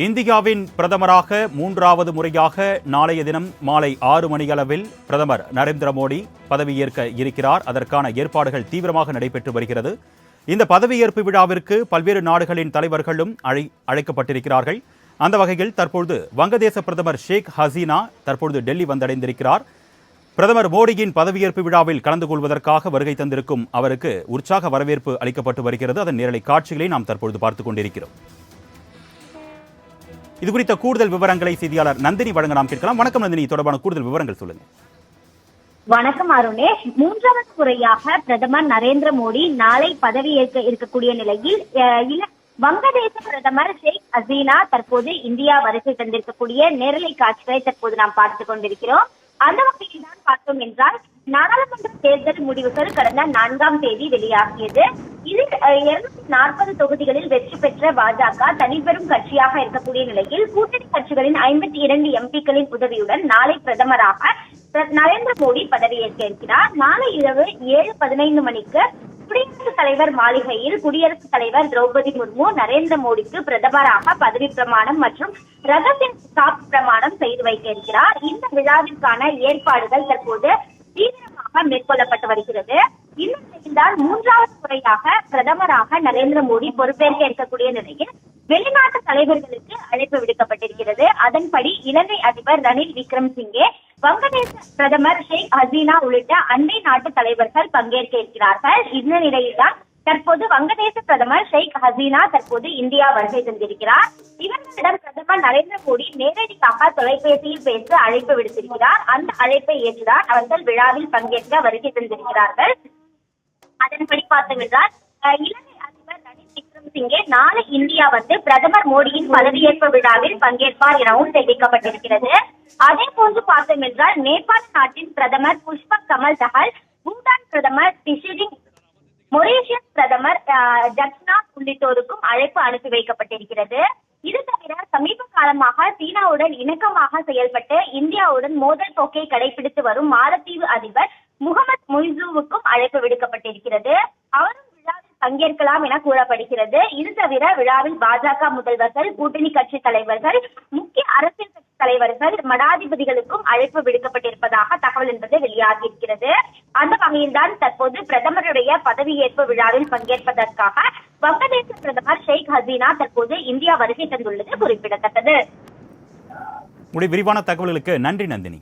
இந்தியாவின் பிரதமராக மூன்றாவது முறையாக நாளைய தினம் மாலை 6 மணியளவில் பிரதமர் நரேந்திர மோடி பதவியேற்க இருக்கிறார். அதற்கான ஏற்பாடுகள் தீவிரமாக நடைபெற்று வருகிறது. இந்த பதவியேற்பு விழாவிற்கு பல்வேறு நாடுகளின் தலைவர்களும் அழைக்கப்பட்டிருக்கிறார்கள். அந்த வகையில் தற்பொழுது வங்கதேச பிரதமர் ஷேக் ஹசீனா தற்பொழுது டெல்லி வந்தடைந்திருக்கிறார். பிரதமர் மோடியின் பதவியேற்பு விழாவில் கலந்து கொள்வதற்காக வருகை தந்திருக்கும் அவருக்கு உற்சாக வரவேற்பு அளிக்கப்பட்டு வருகிறது. அதன் நேரலை காட்சிகளை நாம் தற்பொழுது பார்த்துக் கொண்டிருக்கிறோம். இது குறித்த கூடுதல் விவரங்களை செய்தியாளர் நந்தினி வழங்க நாம் கேட்கலாம். வணக்கம் நந்தினி, தொடர்பான கூடுதல் விவரங்கள் சொல்லுங்க. வணக்கம் அருணேஷ். மூன்றாவது முறையாக பிரதமர் நரேந்திர மோடி நாளை பதவியேற்க இருக்கக்கூடிய நிலையில் வங்கதேச பிரதமர் ஷேக் ஹசீனா தற்போது இந்தியா வருகை தந்திருக்கக்கூடிய நேரலை காட்சிகளை தற்போது நாம் பார்த்துக் கொண்டிருக்கிறோம். அந்த வகையில் தான் பார்த்தோம் என்றால் நாடாளுமன்ற தேர்தல் முடிவுகள் கடந்த 4ஆம் தேதி வெளியாகியது. இதில் 240 தொகுதிகளில் வெற்றி பெற்ற பாஜக தனிப்பெரும் கட்சியாக இருக்கக்கூடிய நிலையில் கூட்டணி கட்சிகளின் 52 எம்பிக்களின் உதவியுடன் நாளை பிரதமராக நரேந்திர மோடி பதவியேற்க இருக்கிறார். நாளை இரவு 7:15 மணிக்கு குடியரசுத் தலைவர் மாளிகையில் குடியரசுத் தலைவர் திரௌபதி முர்மு நரேந்திர மோடிக்கு பிரதமராக பதவி பிரமாணம் மற்றும் ரகசிய காப்பு பிரமாணம் செய்து வைக்க இருக்கிறார். இந்த விழாவிற்கான ஏற்பாடுகள் தற்போது தீவிரமாக மேற்கொள்ளப்பட்டு வருகிறது. இந்த நிலையில்தான் மூன்றாவது முறையாக பிரதமராக நரேந்திர மோடி பொறுப்பேற்க இருக்கக்கூடிய நிலையில் வெளிநாட்டு தலைவர்களுக்கு அழைப்பு விடுக்கப்பட்டிருக்கிறது. அதன்படி இலங்கை அதிபர் ரணில் விக்ரமசிங்கே, வங்கதேச பிரதமர் ஷேக் ஹசீனா உள்ளிட்ட அண்டை நாட்டு தலைவர்கள் பங்கேற்க இருக்கிறார்கள். இந்த நிலையில்தான் தற்போது வங்கதேச பிரதமர் ஷேக் ஹசீனா தற்போது இந்தியா வருகை தந்திருக்கிறார். இவர்களிடம் பிரதமர் நரேந்திர மோடி நேரடியாக தொலைபேசியில் பேச அழைப்பு விடுத்திருக்கிறார். அந்த அழைப்பை ஏற்றுதான் அவர்கள் விழாவில் பங்கேற்க வருகை தந்திருக்கிறார்கள். அதன்படி பார்த்தோம் என்றால் இலங்கை அதிபர் ரணில் விக்ரமசிங்கே நாளை இந்தியா வந்து பிரதமர் மோடியின் பதவியேற்பு விழாவில் பங்கேற்பார் எனவும் தெரிவிக்கப்பட்டிருக்கிறது. அதே போன்று பார்த்தோம் என்றால் நேபாள நாட்டின் பிரதமர் புஷ்பக் கமல் தஹல், பூட்டான் பிரதமர் டிஷிரிங், மொரீஷியஸ் பிரதமர் ஜக்நாத் உள்ளிட்டோருக்கும் அழைப்பு அனுப்பி வைக்கப்பட்டிருக்கிறது. இது தவிர சமீப காலமாக சீனாவுடன் இணக்கமாக செயல்பட்டு இந்தியாவுடன் மோதல் போக்கை கடைபிடித்து வரும் மாலத்தீவு அதிபர் முகமது முய்சூவுக்கும் அழைப்பு விடுக்கப்பட்டிருக்கிறது. அவரும் விழாவில் பங்கேற்கலாம் என கூறப்படுகிறது. இது தவிர விழாவில் பாஜக முதல்வர்கள், கூட்டணி கட்சி தலைவர்கள், முக்கிய அரசியல் கட்சி தலைவர்கள், மடாதிபதிகளுக்கும் அழைப்பு விடுக்கப்பட்டிருப்பதாக தகவல் என்பது வெளியாகியிருக்கிறது. அந்த வகையில்தான் தற்போது பிரதமருடைய பதவியேற்பு விழாவில் பங்கேற்பதற்காக வங்கதேச பிரதமர் ஷேக் ஹசீனா தற்போது இந்தியா வருகை தந்துள்ளது குறிப்பிடத்தக்கது. விரிவான தகவல்களுக்கு நன்றி நந்தினி.